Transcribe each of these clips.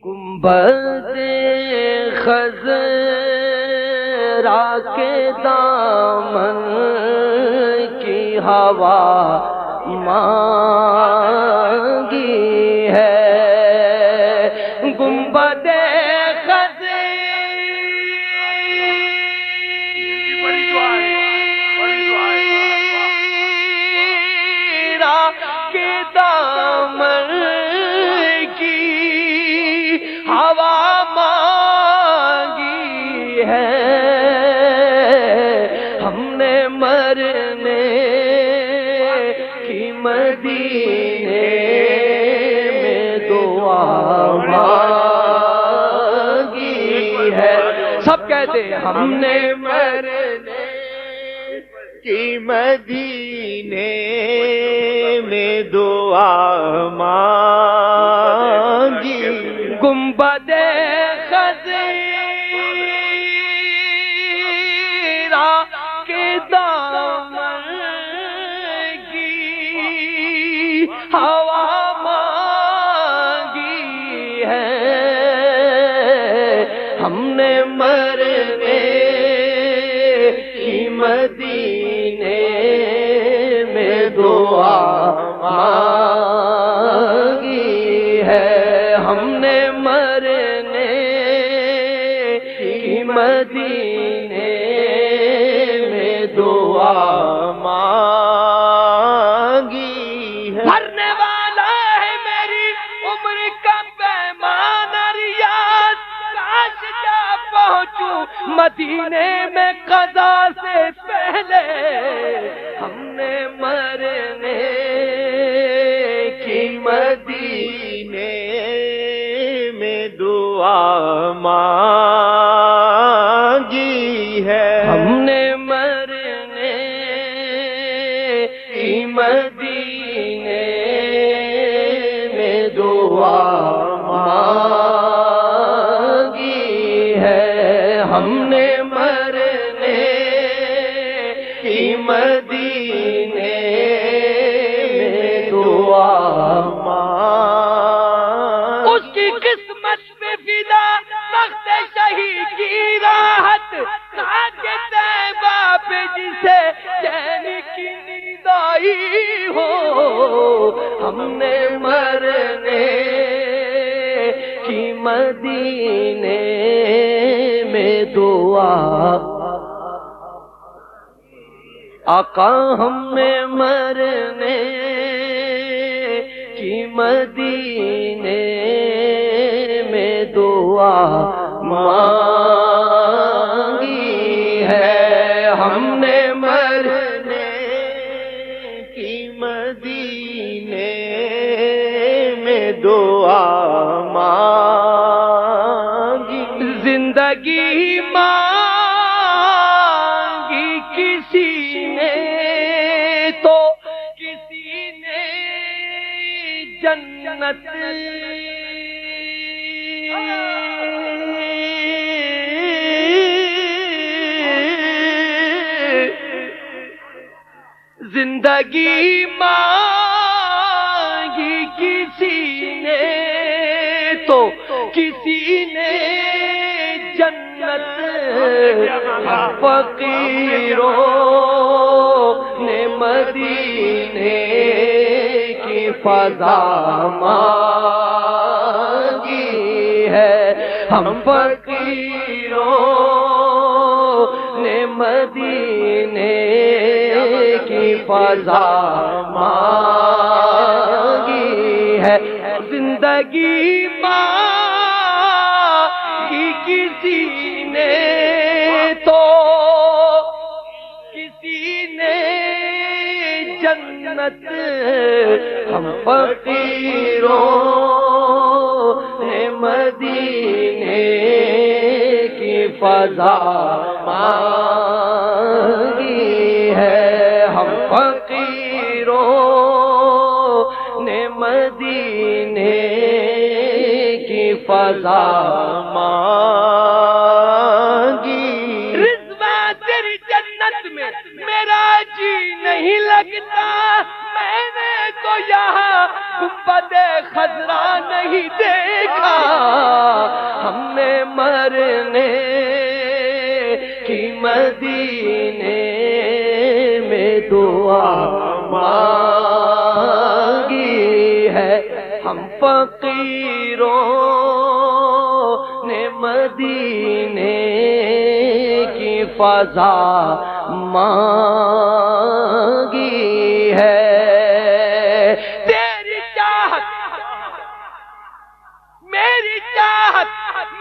گنبد خضرا کے دامن کی ہوا مانگی ہے، گنبد خضرا کے دامن کی ہوا مانگی ہے، ہم نے مرنے کی مدینے میں دعا مانگی ہے، سب کہتے ہیں ہم نے مرنے کی مدینے میں دعا مانگی، گنبد خضرا کے دامن کی ہوا مانگی ہے، ہم نے مرنے کی مدینے میں دعا مانگی ہے، ہم نے مرنے کی مدینے میں دعا مانگی ہے، مرنے والا ہے میری عمر کا پیمانہ ریاض، کاش جا پہنچوں مدینے میں قضا سے پہلے، ہم نے مرنے کی مدینے میں دعا مانگی ہے، ہم نے مرنے کی مدینے میں دعا مانگی ہے، ہم نے مرنے کی مدینے میں دعا مانگی، اس کی قسمت پہ فدا تخت شہی کی راحت، خاک طیبہ پہ جسے چین کی نیند آئی ہو، ہم نے مرنے کی مدینے میں دعا، آقا ہم نے مرنے کی مدینے میں دعا مانگی ہے، ہم نے مرنے کی مدینے میں دعا مانگی، زندگی مانگی کسی نے تو کسی نے جنت، زندگی مانگی کسی نے تو کسی نے جنت، فقیروں نے مدینے کی فضا مانگی ہے، ہم فقیروں نے مدینے کی فضا مانگی ہے، زندگی مانگی کسی نے تو کسی نے جنت، ہم فقیروں نے مدینے کی فضا مانگی ہے، ہم فقیروں نے مدینے کی فضا مانگی، رضوان تیری جنت میں میرا جی نہیں لگتا، میں نے تو یہاں گنبد خضرا نہیں دیکھا، مدینے میں دعا مانگی ہے، ہم فقیروں نے مدینے کی فضا مانگی ہے۔ تیری چاہت میری چاہت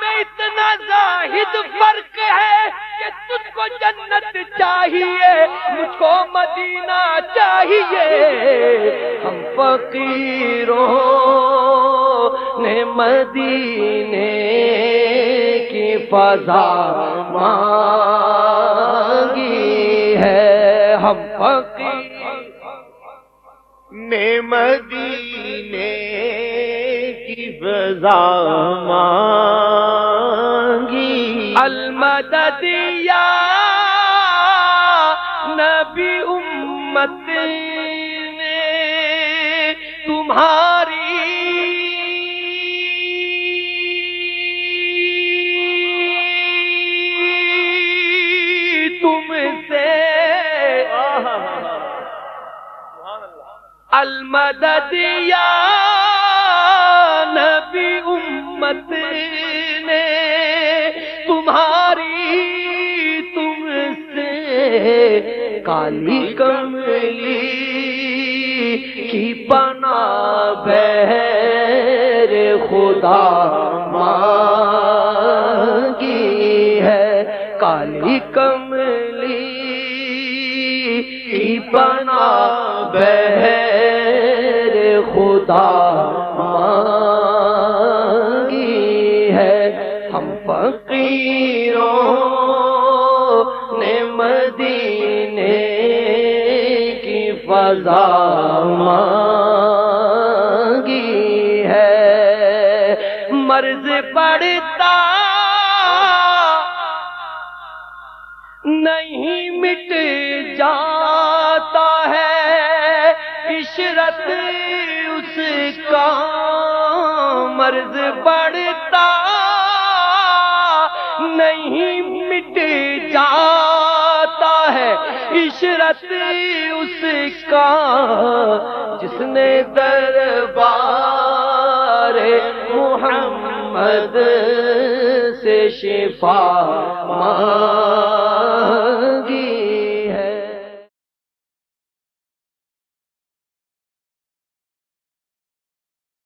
میں اتنا زاہد فرق ہے کہ تجھ کو جنت چاہیے، مجھ کو مدینہ چاہیے، ہم فقیروں نے مدینے کی فضا مانگی ہے، ہم فقیر نے مدینے کی فضا مانگی، المدد یا نبی امت نے تمہاری تم سے المدد یا نبی امت نے تمہاری تم سے کالی کملی کی پناہ بہر خدا مانگی ہے، کالی کملی کی پناہ بہر خدا مانگی ہے، ہم فقیروں نے مدینے کی فضا مانگی ہے، مرض پڑتا نہیں مٹ جاتا ہے، عشرت اس کا مرض بڑھتا نہیں مٹ جاتا ہے، عشرت اس کا جس نے دربار محمد سے شفا مانگی